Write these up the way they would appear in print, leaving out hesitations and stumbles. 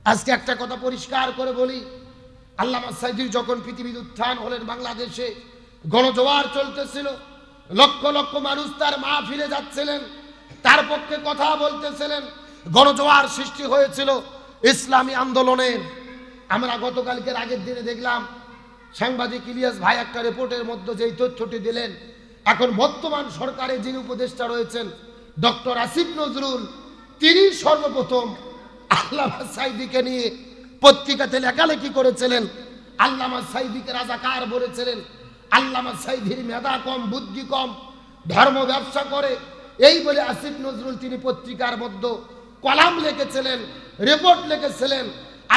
আজকে একটা কথা পরিষ্কার করে বলি, আল্লামা সাঈদীর যখন পৃথিবীর উত্থান হলেন, বাংলাদেশে গণজোয়ার চলতেছিল, লক্ষ লক্ষ মানুষ তার মাহফিলে যাচ্ছিলেন, তার পক্ষে কথা বলতেছিলেন, গণজোয়ার সৃষ্টি হয়েছিল ইসলামী আন্দোলনের। আমরা গতকালকের আগের দিনে দেখলাম সাংবাদিক ইলিয়াস ভাই একটা রিপোর্টের মধ্যে যেই তথ্যটি দিলেন, এখন বর্তমান সরকারে যিনি উপদেষ্টা রয়েছেন ডক্টর আসিফ নজরুল, তিনি সর্বপ্রথম আল্লামা সাঈদীকে নিয়ে পত্রিকাতে লেখালেখি করেছিলেন। আল্লামা সাঈদীকে রাজাকার বলেছিলেন, আল্লামা সাঈদীর মেধা কম, বুদ্ধি কম, ধর্ম ব্যবসা করে, এই বলে আসিফ নজরুল তিনি পত্রিকার মধ্যে কলাম লিখেছিলেন, রিপোর্ট লিখেছিলেন।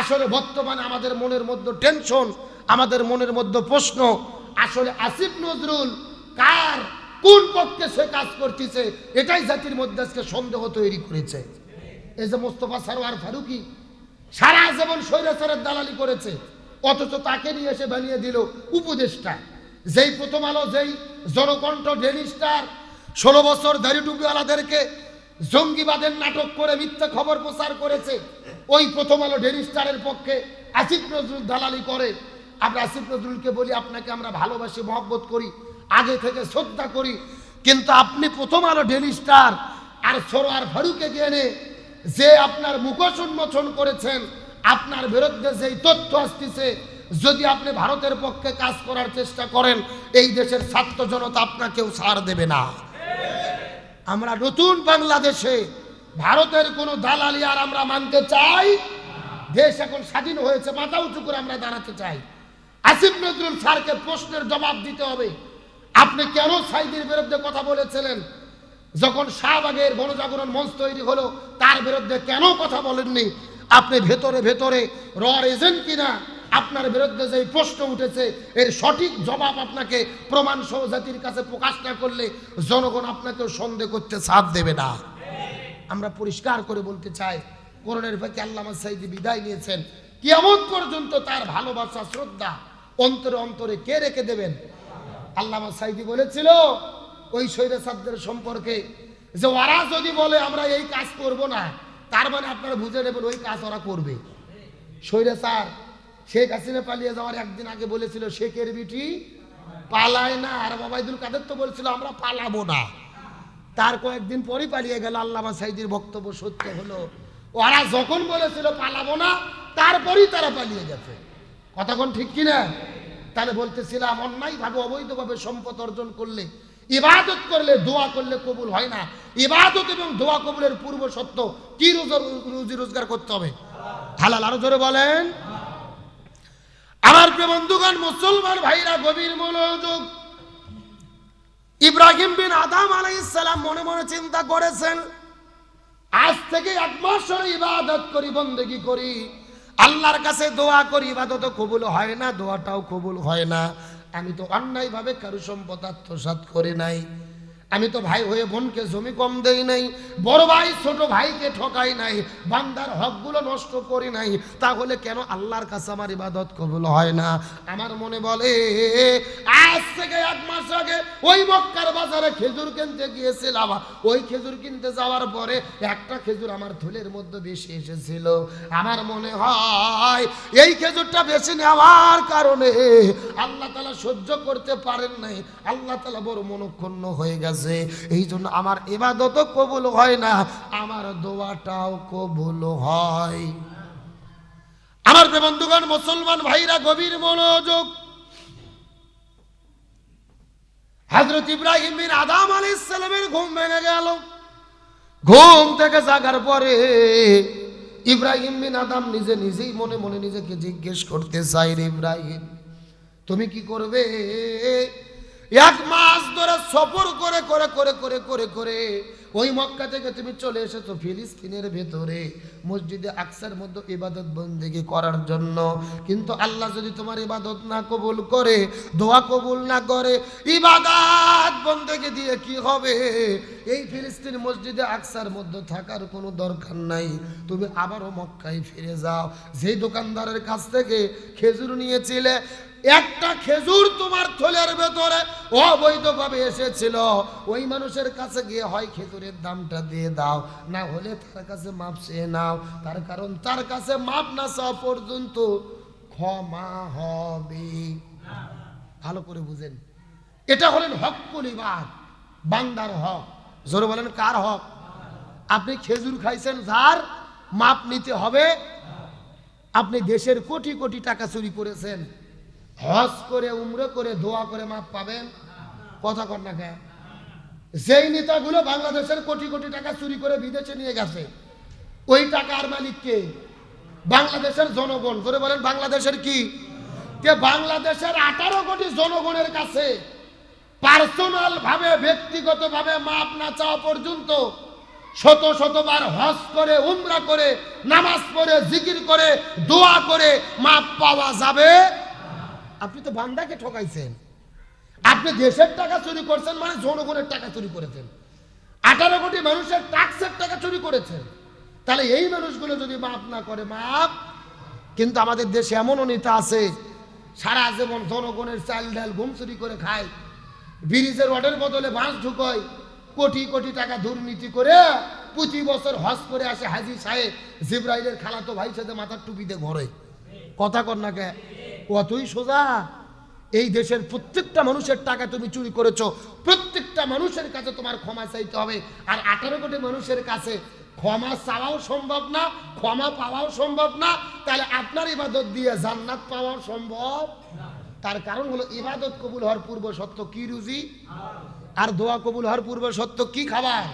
আসলে বর্তমানে আমাদের মনের মধ্যে টেনশন, আমাদের মনের মধ্যে প্রশ্ন, আসলে আসিফ নজরুল কার কোন পক্ষে সে কাজ করতেছে, এটাই জাতির মধ্যে আজকে সন্দেহ তৈরি করেছে। এই যে মোস্তফা সরওয়ার ফারুকী সারা জীবন স্বৈরাচারের দালালি করেছে, অথচ তাকে নিয়ে এসে বানিয়ে দিল উপদেষ্টা। যেই প্রথম আলো, যেই জনকণ্ঠ, ডেইলি স্টার 16 বছর দাড়ি টুপিওয়ালাদেরকে জঙ্গিবাদের নাটক করে মিথ্যা খবর প্রচার করেছে, ওই প্রথম আলো ডেইলি স্টারের পক্ষে আসিফ নজরুল দালালি করে। আমরা আসিফ নজরুলকে বলি, আপনাকে আমরা ভালোবাসি, মহব্বত করি, আগে থেকে শ্রদ্ধা করি, কিন্তু আপনি প্রথম আলো ডেইলি স্টার আর সরওয়ার ফারুককে এনে যে আপনার মুখোশ উন্মোচন করেছেন, আপনার বিরুদ্ধে যেই তথ্য আসতেছে, যদি আপনি ভারতের পক্ষে কাজ করার চেষ্টা করেন, এই দেশের ছাত্র জনতা আপনাকেও ছাড় দেবে না। আমরা নতুন বাংলাদেশে ভারতের কোনো দালালি আর আমরা মানতে চাই। দেশ এখন স্বাধীন হয়েছে, মাথা উঁচু করে আমরা দাঁড়াতে চাই। আসিফ নজরুল স্যারকে প্রশ্নের জবাব দিতে হবে। আপনি কেন সাঈদীর বিরুদ্ধে কথা বলেছিলেন? যখন শাহবাগের গণজাগরণ মঞ্চ তৈরি হলো, তার বিরুদ্ধে কেন কথা বলেননি? আপনি ভেতরে ভেতরে রর এজেন্ট কিনা? আপনার বিরুদ্ধে যে প্রশ্ন উঠেছে, এর সঠিক জবাব আপনাকে প্রমাণ সহ জাতির কাছে প্রকাশ না করলে জনগণ আপনাকেও সন্দেহ করতে ছাড় দেবে না। আমরা পরিষ্কার করে বলতে চাই, করোনার ফাঁকে আল্লামা সাঈদী বিদায় নিয়েছেন, কিয়ামত পর্যন্ত তার ভালোবাসা, শ্রদ্ধা অন্তরে অন্তরে কে রেখে দেবেন? আল্লামা সাঈদী বলেছিল ওই স্বৈরাচারদের সম্পর্কে যে ওরা যদি বলে আমরা এই কাজ করব না, তার মানে আপনারা বুঝে নেবেন ওই কাজ ওরা করবে। স্বৈরাচার শেখ হাসিনা পালিয়ে যাওয়ার একদিন আগে বলেছিল শেখের বিটি পালায় না, আর ওবায়দুল কাদের তো বলছিল আমরা পালাবো না। তার কয়েকদিন পরই পালিয়ে গেল। আল্লামা সাঈদীর বক্তব্য সত্য হলো, ওরা যখন বলেছিল পালাবো না, তারপরই তারা পালিয়ে গেছে। কতক্ষণ ঠিক কিনা? তাহলে বলতেছিলাম, অন্যায়ভাবে অবৈধভাবে সম্পদ অর্জন করলে, ইবাদত করলে, দোয়া করলে কবুল হয় না। ইবাদত এবং দোয়া কবুলের পূর্ব শর্ত কি? রুজি রোজগার করতে হবে হালাল। আরো জোরে বলেন। আমার প্রিয় বন্ধুগণ, মুসলমান ভাইরা, গভীর মনোযোগ। ইব্রাহিম বিন আদম আলাইহিস সালাম মনে মনে চিন্তা করেছেন, আজ থেকে 1 মাস ধরে ইবাদত করি, বন্দেগী করি, আল্লাহর কাছে দোয়া করি, ইবাদতও কবুল হয় না, দোয়াটাও কবুল হয় না। আমি তো অন্যায়ভাবে কারো সম্পদ আত্মসাৎ করি নাই, আমি তো ভাই হয়ে বোনকে জমি কম দেই নাই, বড় ভাই ছোট ভাইকে ঠকাই নাই, বান্দার হকগুলো নষ্ট করি নাই, তাহলে কেন আল্লাহর কাছে আমার ইবাদত কবুল হয় না? আমার মনে বলে, আজ থেকে 1 মাস আগে ওই মক্কার বাজারে খেজুর কিনতে গিয়েছিলাম, ওই খেজুর কিনতে যাওয়ার পরে একটা খেজুর আমার থলের মধ্যে বেশি এসেছিল। আমার মনে হয় এই খেজুরটা বেশি নেওয়ার কারণে আল্লাহ তাআলা সহ্য করতে পারেন নাই, আল্লাহ তাআলা বড় মনক্ষুণ্ণ হয়ে গেছে। এই জন্য আমার ইবাদতও কবুল হয় না, আমার দোয়াটাও কবুল হয়। আমার বন্ধুগণ, মুসলমান ভাইরা, গভীর মনোযোগ। হযরত ইব্রাহিম বিন আদম আলাইহিস সালামের ঘুম ভেঙে গেল। ঘুম থেকে জাগার পরে ইব্রাহিম বিন আদম নিজেই মনে মনে নিজেকে জিজ্ঞেস করতে চাই, রে ইব্রাহিম, তুমি কি করবে? 1 মাস ধরে সফর করে করে করে করে করে করে ওই মক্কা থেকে তুমি চলে এসেছো ফিলিস্তিনের ভেতরে মসজিদে আকসার মধ্যে ইবাদত বন্দেগী করার জন্য। কিন্তু আল্লাহ যদি তোমার ইবাদত না কবুল করে, দোয়া কবুল না করে, ইবাদত বন্দেগী দিয়ে কি হবে? এই ফিলিস্তিন মসজিদে আকসার মধ্যে থাকার কোনো দরকার নাই, তুমি আবারও মক্কায় ফিরে যাও। যেই দোকানদারের কাছ থেকে খেজুর নিয়েছিলে একটা খেজুর তোমার থলের ভেতরে অবৈধভাবে এসেছিল, ওই মানুষের কাছে গিয়ে হয় খেজুরের দামটা দিয়ে দাও, না হলে তার কাছে মাপ চেয়ে নাও। তার কারণ তার কাছে মাপ না চাওয়া পর্যন্ত ক্ষমা হবে। ভালো করে বুঝেন, এটা হলেন হকুল ইবাদ, বান্দার হক। জোরে বলেন কার হক? আপনি খেজুর খাইছেন, যার মাপ নিতে হবে। আপনি দেশের কোটি কোটি টাকা চুরি করেছেন, হজ করে উমরা করে দোয়া করে মাপ পাবেন? কথা কর না কেন? যেই নেতাগুলো বাংলাদেশের কোটি কোটি টাকা চুরি করে বিদেশে নিয়ে গেছে, ওই টাকার মালিক কে? বাংলাদেশের জনগণ। ধরে বলেন বাংলাদেশের কি? বাংলাদেশের 18 কোটি জনগণের কাছে পার্সোনাল ভাবে, ব্যক্তিগত ভাবে মাপ না চাওয়া পর্যন্ত শত শতবার হজ করে উমরা করে নামাজ পড়ে জিকির করে দোয়া করে মাপ পাওয়া যাবে? আপনি তো বান্দাকে ঠকাইছেন। আপনি দেশের টাকা চুরি করছেন, মানে জনগণের টাকা চুরি করেছেন। 18 কোটি মানুষের ট্যাক্সের টাকা চুরি করেছেন। তাহলে এই মানুষগুলো যদি মাপ না করে, মাপ। কিন্তু আমাদের দেশে এমনও নেতা আছে, সারা জীবন জনগণের চাল ডাল ঘুম চুরি করে খায়, ব্রিজের রডের বদলে বাঁশ ঢুকোয়, কোটি কোটি টাকা দুর্নীতি করে প্রতি বছর হজ করে আসে হাজি সাহেব, জিব্রাইলের খালাতো ভাই সাথে মাথার টুপিতে ঘরে। কথা কর না কে? কতই সোজা। এই দেশের প্রত্যেকটা মানুষের টাকা তুমি চুরি করেছো, প্রত্যেকটা মানুষের কাছে তোমার ক্ষমা চাইতে হবে। আর 18 কোটি মানুষের কাছে ক্ষমা চাওয়াও সম্ভব না, ক্ষমা পাওয়াও সম্ভব না। তাহলে আপনার ইবাদত দিয়ে জান্নাত পাওয়াও সম্ভব। তার কারণ হলো ইবাদত কবুল হওয়ার পূর্ব শর্ত কি? রুজি। আর দোয়া কবুল হওয়ার পূর্ব শর্ত কি? খাবার।